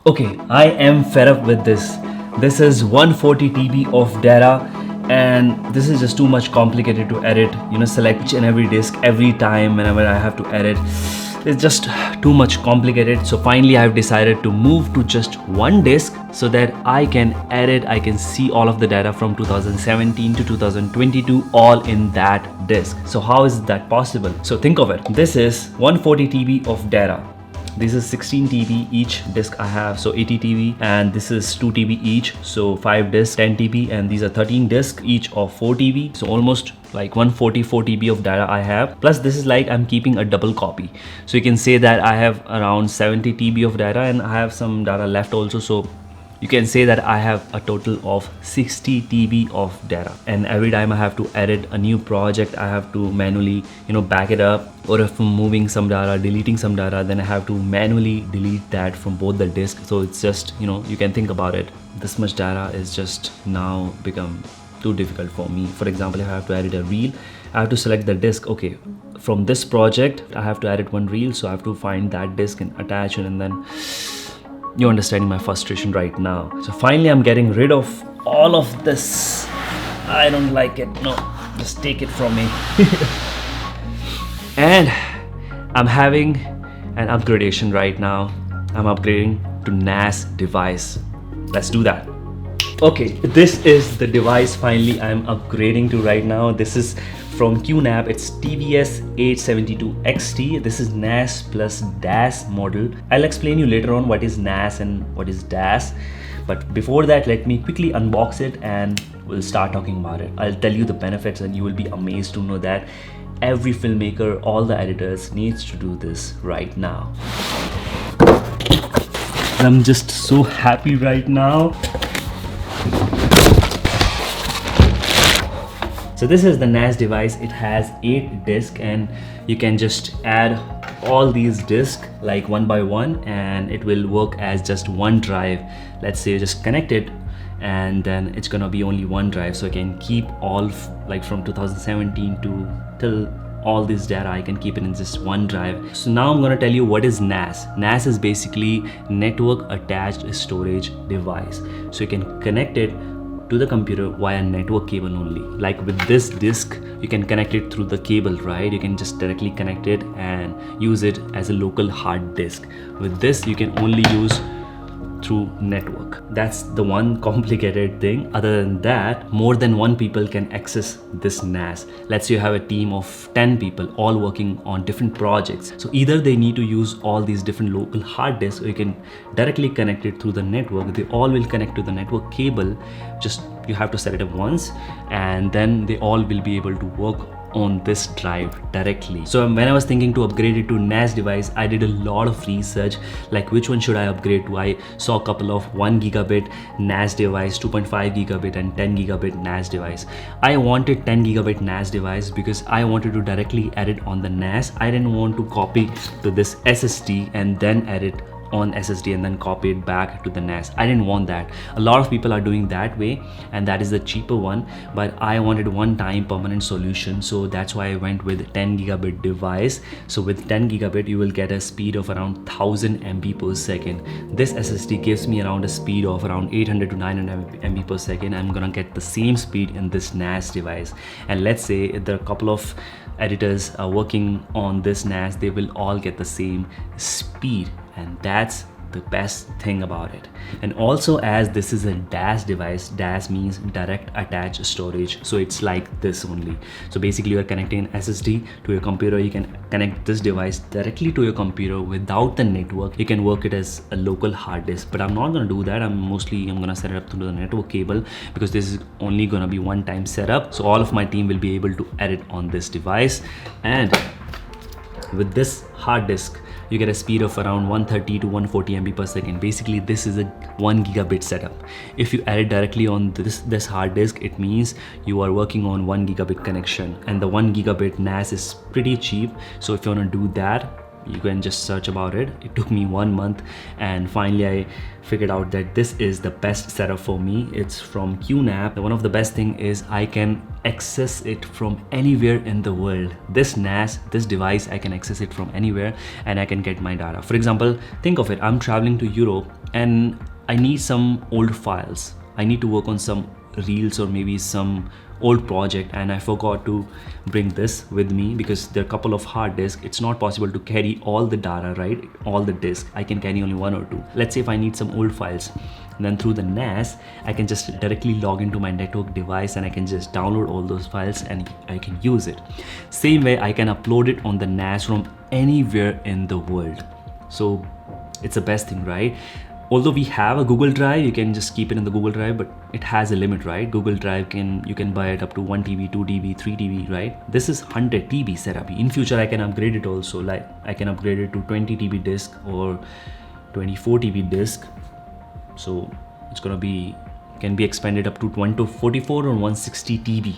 Okay, I am fed up with this. This is 140 TB of data, and this is just too much complicated to edit. Select each and every disk every time whenever I have to edit. It's just too much complicated. So finally I've decided to move to just one disk so that I can edit, I can see all of the data from 2017 to 2022 all in that disk. So how is that possible? So think of it. This is 140 TB of data. This is 16 TB each disk I have, so 80 TB, and this is 2 TB each, so 5 disks 10 TB, and these are 13 disks each of 4 TB, so almost like 144 TB of data I have. Plus this is like I'm keeping a double copy, so you can say that I have around 70 TB of data and I have some data left also, so you can say that I have a total of 60 TB of data. And every time I have to edit a new project, I have to manually, back it up. Or if I'm moving some data, deleting some data, then I have to manually delete that from both the disks. So it's just, you can think about it. This much data is just now become too difficult for me. For example, if I have to edit a reel, I have to select the disk. Okay, from this project, I have to edit one reel. So I have to find that disk and attach it, and then you're understanding my frustration right now. So finally I'm getting rid of all of this. I don't like it. No, just take it from me. And I'm having an upgradation right now. I'm upgrading to NAS device. Let's do that. Okay, this is the device finally I'm upgrading to right now. This is from QNAP, it's TVS872XT. This is NAS plus DAS model. I'll explain you later on what is NAS and what is DAS. But before that, let me quickly unbox it and we'll start talking about it. I'll tell you the benefits and you will be amazed to know that every filmmaker, all the editors needs to do this right now. I'm just so happy right now. So this is the NAS device. It has 8 disks and you can just add all these disks like one by one and it will work as just one drive. Let's say just connect it and then it's gonna be only one drive, so I can keep all like from 2017 to till all this data I can keep it in just one drive. So now I'm gonna tell you what is NAS. NAS is basically network attached storage device. So you can connect it to the computer via network cable only. Like with this disk, you can connect it through the cable, right? You can just directly connect it and use it as a local hard disk. With this, you can only use through network. That's the one complicated thing. Other than that, more than one people can access this NAS. Let's say you have a team of 10 people all working on different projects. So either they need to use all these different local hard disks or you can directly connect it through the network. They all will connect to the network cable. Just you have to set it up once and then they all will be able to work on this drive directly. So when I was thinking to upgrade it to NAS device, I did a lot of research, like which one should I upgrade to. I saw a couple of 1 gigabit NAS device, 2.5 gigabit and 10 gigabit NAS device. I wanted 10 gigabit NAS device because I wanted to directly edit on the NAS. I didn't want to copy to this SSD and then edit on SSD and then copy it back to the NAS. I didn't want that. A lot of people are doing that way and that is the cheaper one, but I wanted one time permanent solution, so that's why I went with 10 gigabit device. So with 10 gigabit you will get a speed of around 1000 MB per second. This SSD gives me around a speed of around 800 to 900 MB per second. I'm gonna get the same speed in this NAS device, and let's say there are a couple of editors are working on this NAS, they will all get the same speed, and that's the best thing about it. And also, as this is a DAS device, DAS means direct attached storage, so it's like this only. So basically you are connecting an SSD to your computer. You can connect this device directly to your computer without the network. You can work it as a local hard disk, but I'm not going to do that. I'm going to set it up through the network cable because this is only going to be one time setup. So all of my team will be able to edit on this device. And with this hard disk, you get a speed of around 130 to 140 MB per second. Basically, this is a 1 gigabit setup. If you add it directly on this hard disk, it means you are working on 1 gigabit connection, and the 1 gigabit NAS is pretty cheap. So if you want to do that, You can just search about it. It took me 1 month, and finally I figured out that this is the best setup for me. It's from QNAP. One of the best thing is I can access it from anywhere in the world. This NAS, this device, I can access it from anywhere and I can get my data. For example, think of it, I'm traveling to Europe and I need some old files. I need to work on some reels or maybe some old project, and I forgot to bring this with me because there are a couple of hard disks. It's not possible to carry all the data, right? All the disks. I can carry only 1 or 2. Let's say if I need some old files, then through the NAS I can just directly log into my network device and I can just download all those files and I can use it. Same way I can upload it on the NAS from anywhere in the world. So it's the best thing, right? Although we have a Google Drive, you can just keep it in the Google Drive, but it has a limit, right? Google Drive you can buy it up to 1 TB, 2 TB, 3 TB, right? This is 100 TB setup. In future, I can upgrade it also. Like I can upgrade it to 20 TB disk or 24 TB disk. So it's gonna be, can be expanded up to 144 or 160 TB.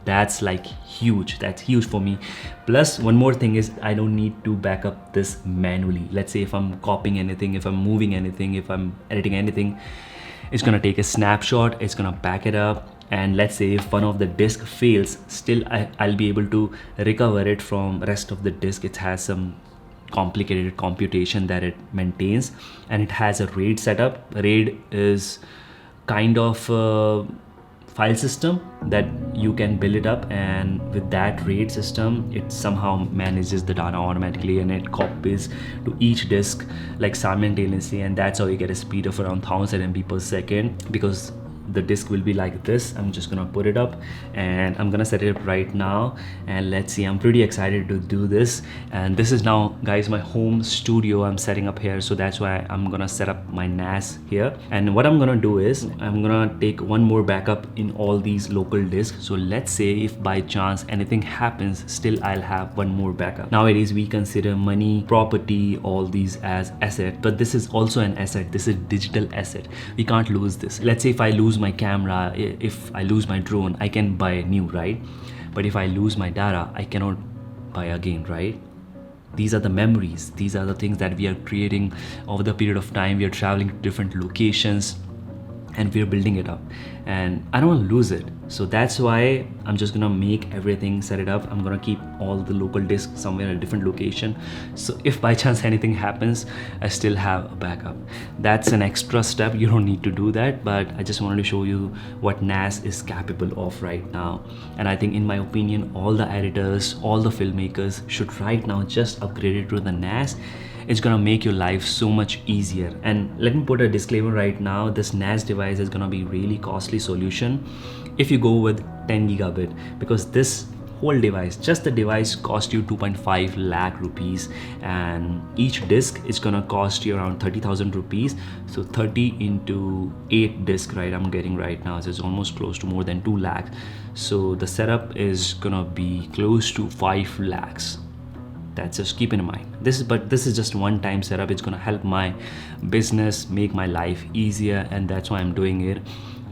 That's like huge. That's huge for me. Plus one more thing is I don't need to back up this manually. Let's say if I'm copying anything, if I'm moving anything, if I'm editing anything, it's gonna take a snapshot, it's gonna back it up, and let's say if one of the disk fails, still I'll be able to recover it from rest of the disk. It has some complicated computation that it maintains, and it has a RAID setup. RAID is kind of file system that you can build it up, and with that RAID system it somehow manages the data automatically and it copies to each disk like simultaneously, and that's how you get a speed of around 1000 MB per second. Because the disk will be like this, I'm just gonna put it up and I'm gonna set it up right now, and let's see. I'm pretty excited to do this, and this is now, guys, my home studio I'm setting up here. So that's why I'm gonna set up my NAS here, and what I'm gonna do is I'm gonna take one more backup in all these local disks. So let's say if by chance anything happens, still I'll have one more backup. Nowadays we consider money, property, all these as asset, but this is also an asset. This is digital asset. We can't lose this. Let's say if I lose my camera, if I lose my drone, I can buy a new, right? But if I lose my data, I cannot buy again, right? These are the memories. These are the things that we are creating over the period of time. We are traveling to different locations and we're building it up, and I don't want to lose it. So that's why I'm just gonna make everything, set it up. I'm gonna keep all the local disks somewhere in a different location, so if by chance anything happens, I still have a backup. That's an extra step. You don't need to do that, but I just wanted to show you what NAS is capable of right now. And I think, in my opinion, all the editors, all the filmmakers should right now just upgrade it to the NAS. It's gonna make your life so much easier. And let me put a disclaimer right now, this NAS device is gonna be really costly solution if you go with 10 gigabit, because this whole device, just the device, cost you 2.5 lakh rupees, and each disk is gonna cost you around 30,000 rupees. So 30 into 8 disk, right, I'm getting right now, so it's almost close to more than 2 lakhs. So the setup is gonna be close to 5 lakhs. That's just keep in mind. This is just one-time setup. It's gonna help my business, make my life easier, and that's why I'm doing it.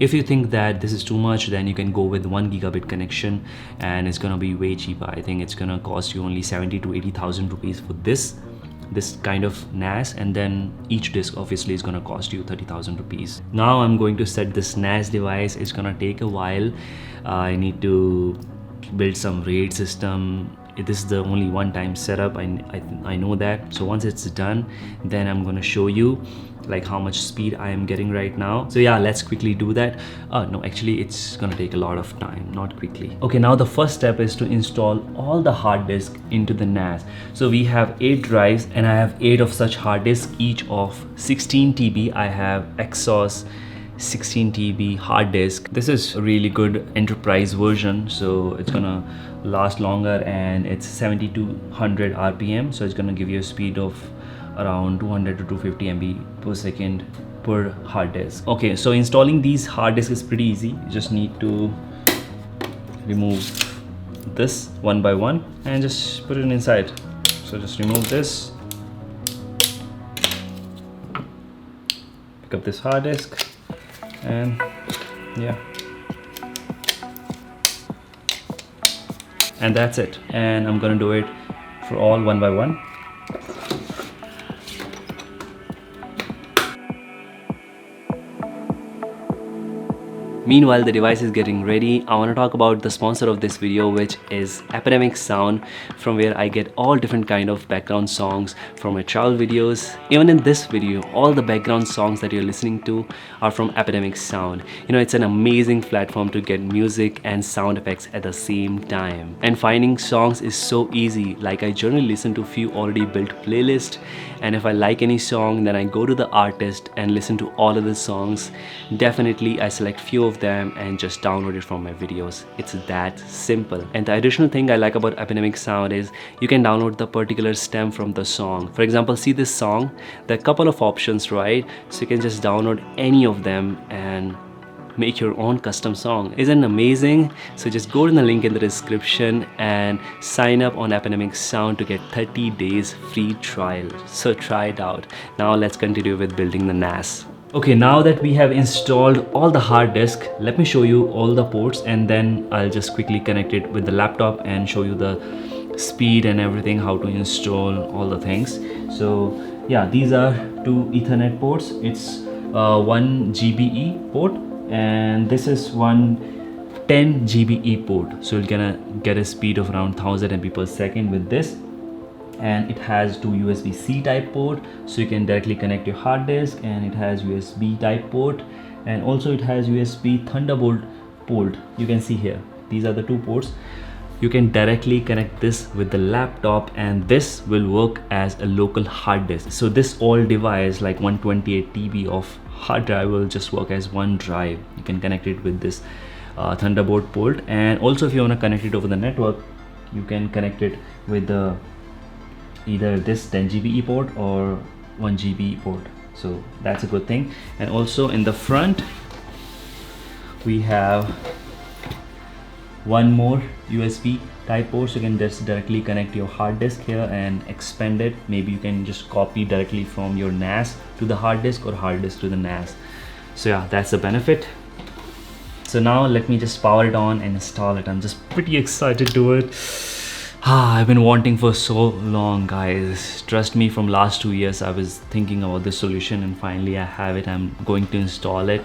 If you think that this is too much, then you can go with 1 gigabit connection, and it's gonna be way cheaper. I think it's gonna cost you only 70 to 80,000 rupees for this kind of NAS, and then each disk obviously is gonna cost you 30,000 rupees. Now I'm going to set this NAS device. It's gonna take a while. I need to build some RAID system. This is the only one-time setup. I know that. So once it's done, then I'm gonna show you like how much speed I am getting right now. So yeah, let's quickly do that. No, actually it's gonna take a lot of time, not quickly. Okay, now the first step is to install all the hard disk into the NAS. So we have 8 drives, and I have 8 of such hard disks, each of 16 TB. I have Exos 16 TB hard disk. This is a really good enterprise version, so it's gonna last longer, and it's 7200 RPM, so it's gonna give you a speed of around 200 to 250 MB per second per hard disk. Okay, so installing these hard disks is pretty easy. You just need to remove this one by one and just put it inside. So just remove this, pick up this hard disk, and yeah, and that's it. And I'm gonna do it for all one by one. Meanwhile, the device is getting ready. I want to talk about the sponsor of this video, which is Epidemic Sound, from where I get all different kind of background songs from my travel videos. Even in this video, all the background songs that you're listening to are from Epidemic Sound. You know, it's an amazing platform to get music and sound effects at the same time. And finding songs is so easy. Like, I generally listen to few already built playlists, and if I like any song, then I go to the artist and listen to all of the songs. Definitely I select few of them and just download it from my videos. It's that simple. And the additional thing I like about Epidemic Sound is you can download the particular stem from the song. For example, see this song, there are a couple of options, right? So you can just download any of them and make your own custom song. Isn't it amazing? So just go to the link in the description and sign up on Epidemic Sound to get 30 days free trial. So try it out. Now let's continue with building the NAS. Okay, now that we have installed all the hard disk, let me show you all the ports, and then I'll just quickly connect it with the laptop and show you the speed and everything, how to install all the things. So yeah, these are two Ethernet ports. It's one GBE port, and this is one 10 GBE port. So you're gonna get a speed of around 1000 MB per second with this. And it has two USB-C type port, so you can directly connect your hard disk, and it has USB type port, and also it has USB Thunderbolt port. You can see here, these are the two ports. You can directly connect this with the laptop, and this will work as a local hard disk. So this all device, like 128 TB of hard drive, will just work as one drive. You can connect it with this Thunderbolt port, and also if you want to connect it over the network, you can connect it with the either this 10 GBE port or 1 GBE port. So that's a good thing. And also in the front we have one more USB type port, so you can just directly connect your hard disk here and expand it. Maybe you can just copy directly from your NAS to the hard disk or hard disk to the NAS. So yeah, that's the benefit. So now let me just power it on and install it. I'm just pretty excited to do it. I've been wanting for so long, guys. Trust me, from last 2 years I was thinking about this solution, and finally I have it. I'm going to install it.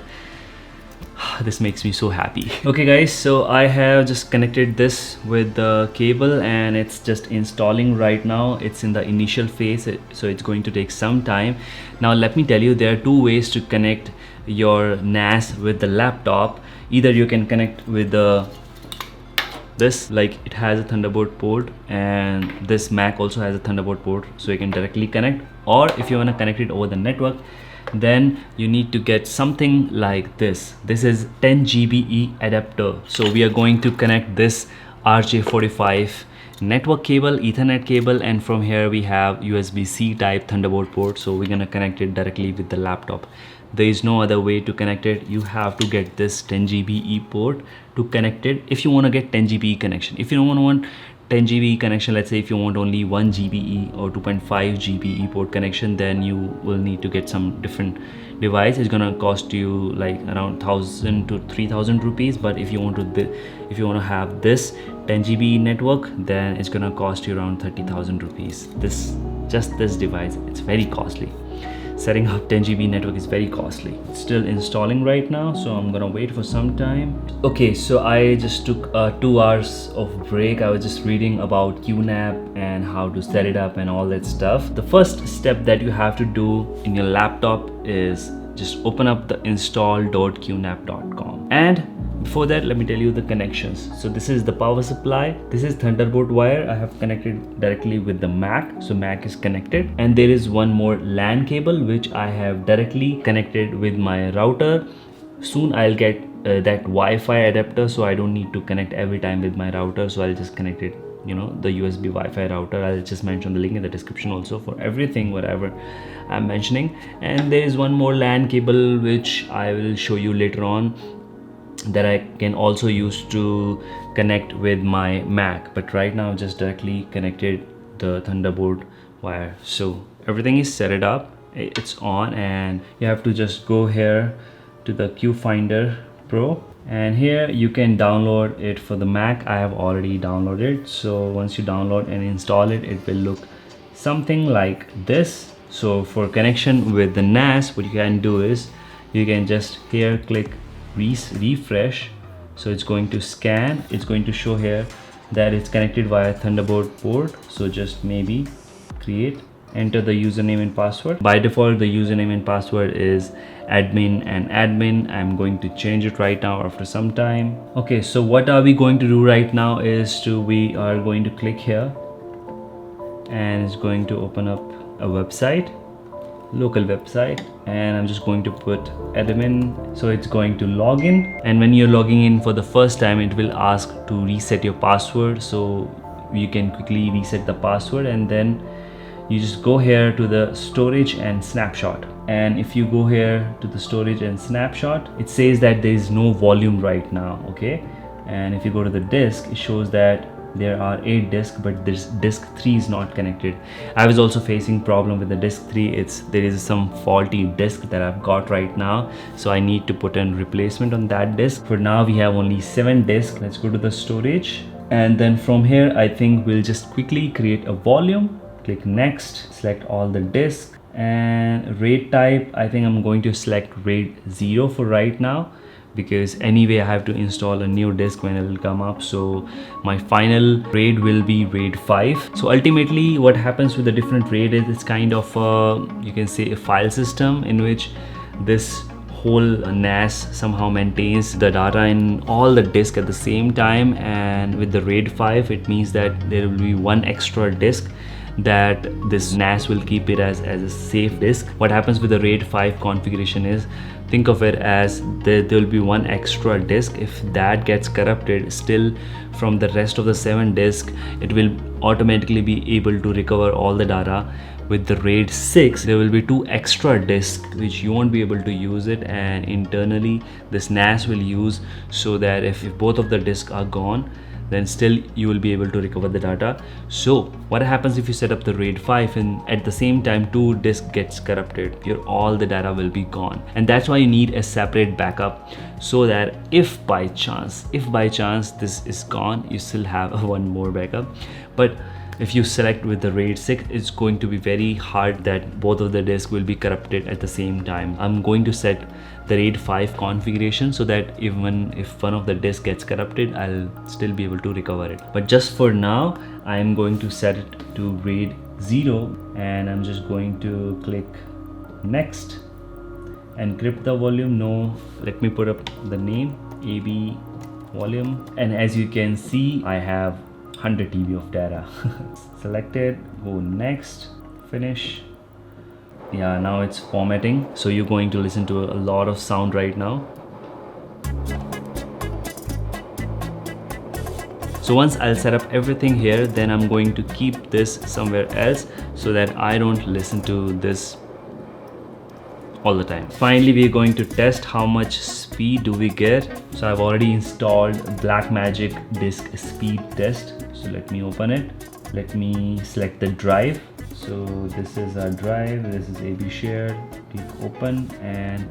This makes me so happy. Okay guys, so I have just connected this with the cable, and it's just installing right now. It's in the initial phase, so it's going to take some time. Now let me tell you, there are two ways to connect your NAS with the laptop. Either you can connect with the this, like it has a Thunderbolt port, and this Mac also has a Thunderbolt port, so you can directly connect. Or if you want to connect it over the network, then you need to get something like this. This is 10 GBE adapter. So we are going to connect this RJ45 network cable, Ethernet cable, and from here we have USB-C type Thunderbolt port. So we're gonna connect it directly with the laptop. There is no other way to connect it. You have to get this 10 GBE port to connect it if you want to get 10 GBE connection. If you don't want 10 GBE connection, let's say if you want only 1 GBE or 2.5 GBE port connection, then you will need to get some different device. It's gonna cost you like around 1000 to 3000 rupees. But if you want to have this 10 GBE network, then it's gonna cost you around 30,000 rupees. Just this device, it's very costly. Setting up 10 GB network is very costly. It's still installing right now, so I'm gonna wait for some time. Okay, so I just took 2 hours of break. I was just reading about QNAP and how to set it up and all that stuff. The first step that you have to do in your laptop is just open up the install.qnap.com, and before that, let me tell you the connections. So this is the power supply. This is Thunderbolt wire. I have connected directly with the Mac. So Mac is connected. And there is one more LAN cable, which I have directly connected with my router. Soon I'll get that Wi-Fi adapter, so I don't need to connect every time with my router. So I'll just connect it, you know, the USB Wi-Fi router. I'll just mention the link in the description also for everything, whatever I'm mentioning. And there is one more LAN cable, which I will show you later on, that I can also use to connect with my Mac, but right now just directly connected the Thunderbolt wire. So everything is set it up, it's on, and you have to just go here to the Q Finder Pro, and here you can download it for the Mac. I have already downloaded. So once you download and install it, it will look something like this. So for connection with the NAS, what you can do is you can just here click refresh. So it's going to scan. It's going to show here that it's connected via Thunderbolt port. So just maybe create, enter the username and password. By default, the username and password is admin and admin. I'm going to change it right now after some time. Okay, so what are we going to do right now is we are going to click here, and it's going to open up a website, local website, and I'm just going to put admin. So it's going to log in, and when you're logging in for the first time, it will ask to reset your password. So you can quickly reset the password, and then you just go here to the storage and snapshot. And if you go here to the storage and snapshot, it says that there is no volume right now. Okay, and if you go to the disk, it shows that there are 8 disks, but this disk 3 is not connected. I was also facing problem with the disk 3. There is some faulty disk that I've got right now, so I need to put in replacement on that disk. For now we have only 7 disks. Let's go to the storage, and then from here I think we'll just quickly create a volume. Click next, select all the disks, and RAID type, I think I'm going to select RAID 0 for right now, because anyway I have to install a new disk when it will come up. So my final RAID will be RAID 5. So ultimately what happens with the different RAID is it's kind of you can say a file system in which this whole NAS somehow maintains the data in all the disk at the same time. And with the RAID 5, it means that there will be one extra disk that this NAS will keep it as a safe disk. What happens with the RAID 5 configuration is, think of it as there will be one extra disk. If that gets corrupted, still from the rest of the 7 disks, it will automatically be able to recover all the data. With the RAID 6, there will be 2 extra disks which you won't be able to use it, and internally this NAS will use, so that if both of the disks are gone, then still you will be able to recover the data. So what happens if you set up the RAID 5 and at the same time 2 disks gets corrupted? All the data will be gone, and that's why you need a separate backup, so that if by chance this is gone, you still have one more backup. But if you select with the RAID 6, it's going to be very hard that both of the disks will be corrupted at the same time. I'm going to set the RAID 5 configuration so that even if one of the disks gets corrupted, I'll still be able to recover it. But just for now, I'm going to set it to RAID 0, and I'm just going to click next, encrypt the volume. No, let me put up the name AB volume, and as you can see, I have 100 TB of data. Selected, go next, finish. Yeah, now it's formatting, so you're going to listen to a lot of sound right now. So once I'll set up everything here, then I'm going to keep this somewhere else so that I don't listen to this all the time. Finally, we're going to test how much speed do we get. So I've already installed Blackmagic disk speed test. So let me open it. Let me select the drive. So this is our drive, this is AB shared. Click open and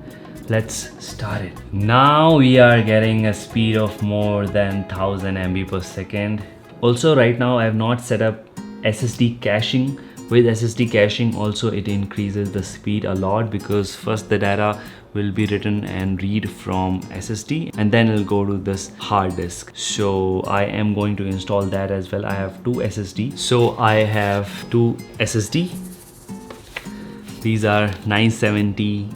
let's start it. Now we are getting a speed of more than 1000 MB per second. Also right now I have not set up SSD caching. With SSD caching also it increases the speed a lot, because first the data will be written and read from SSD and then it'll go to this hard disk. So I am going to install that as well. I have 2 SSD. So I have 2 SSD. These are 970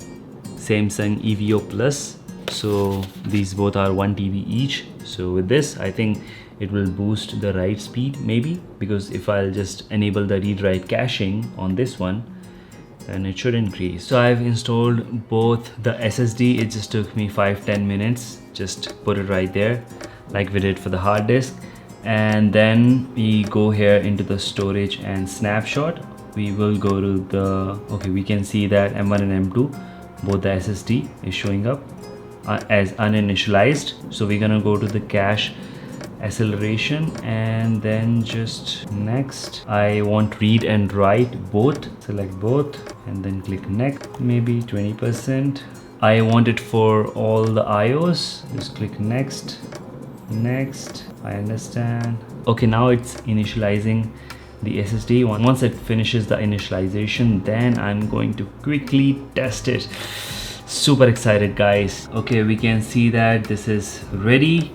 Samsung EVO Plus. So these both are 1 TB each. So with this, I think it will boost the write speed maybe, because if I'll just enable the read-write caching on this one, then it should increase. So I've installed both the SSD. It just took me 5-10 minutes. Just put it right there like we did for the hard disk. And then we go here into the storage and snapshot. We will go to the, okay, we can see that M1 and M2, both the SSD is showing up as uninitialized. So we're gonna go to the cache acceleration and then just next. I want read and write both. Select both and then click next. Maybe 20%. I want it for all the IOs. Just click next. Next. I understand. Okay, now it's initializing the SSD. Once it finishes the initialization, then I'm going to quickly test it. Super excited, guys. Okay, we can see that this is ready.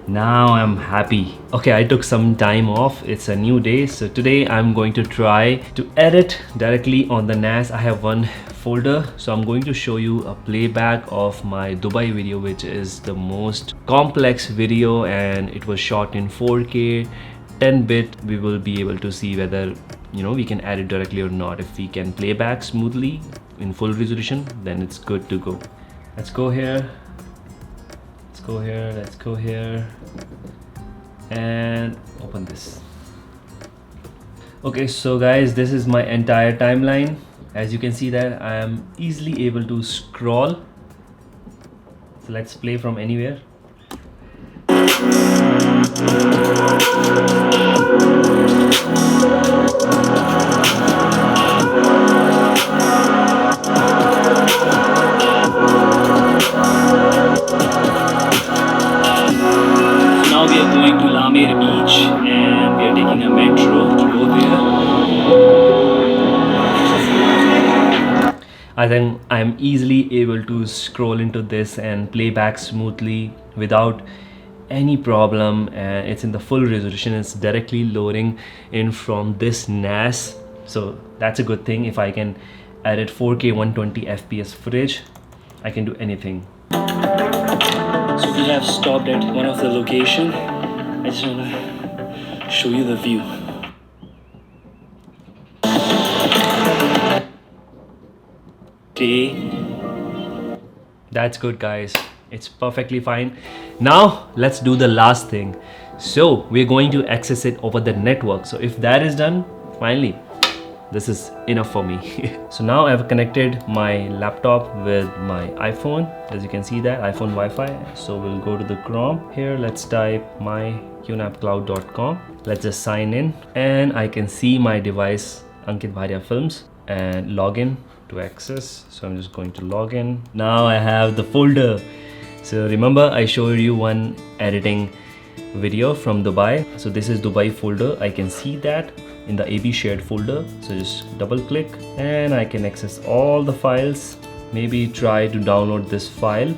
Now I'm happy. Okay, I took some time off. It's a new day, so today I'm going to try to edit directly on the NAS. I have one folder, so I'm going to show you a playback of my Dubai video, which is the most complex video, and it was shot in 4K 10-bit. We will be able to see whether we can edit directly or not. If we can play back smoothly in full resolution, then it's good to go. Let's go here. Let's go here and open this. Okay, so guys, this is my entire timeline. As you can see that I am easily able to scroll. So let's play from anywhere. Now we are going to Lamer Beach and we are taking a metro to go there. I think I am easily able to scroll into this and play back smoothly without any problem, and it's in the full resolution. It's directly loading in from this NAS, so that's a good thing. If I can edit 4K 120 FPS footage, I can do anything. So we have stopped at one of the location. I just want to show you the view. Okay, that's good, guys. It's perfectly fine. Now let's do the last thing. So we're going to access it over the network. So if that is done, finally, this is enough for me. So now I've connected my laptop with my iPhone. As you can see that iPhone Wi-Fi. So we'll go to the Chrome here. Let's type myqnapcloud.com. Let's just sign in, and I can see my device, Ankit Bhatia Films, and log in to access. So I'm just going to log in. Now I have the folder. So remember I showed you one editing video from Dubai. So this is Dubai folder. I can see that in the AB shared folder. So just double click and I can access all the files. Maybe try to download this file.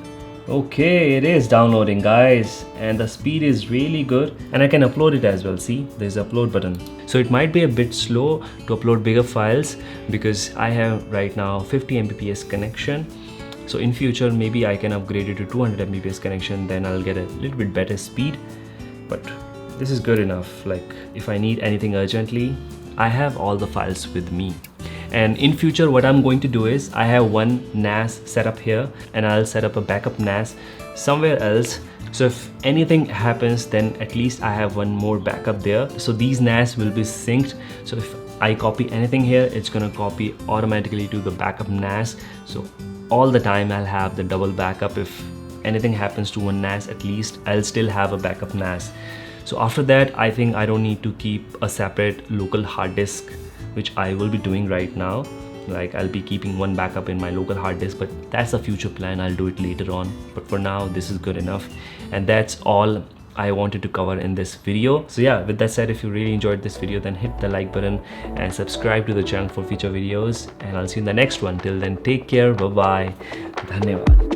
Okay, it is downloading, guys, and the speed is really good, and I can upload it as well. See, there's an upload button. So it might be a bit slow to upload bigger files because I have right now 50 Mbps connection. So in future maybe I can upgrade it to 200 Mbps connection, then I'll get a little bit better speed, but this is good enough. Like if I need anything urgently, I have all the files with me. And in future what I'm going to do is I have one NAS set up here, and I'll set up a backup NAS somewhere else. So if anything happens, then at least I have one more backup there. So these NAS will be synced. So if I copy anything here, it's gonna copy automatically to the backup NAS. So all the time I'll have the double backup. If anything happens to one NAS, at least I'll still have a backup NAS. So after that, I think I don't need to keep a separate local hard disk, which I will be doing right now. Like I'll be keeping one backup in my local hard disk, but that's a future plan. I'll do it later on. But for now, this is good enough. And that's all I wanted to cover in this video. So yeah, with that said, if you really enjoyed this video, then hit the like button and subscribe to the channel for future videos. And I'll see you in the next one. Till then, take care. Bye-bye. Dhanyavad.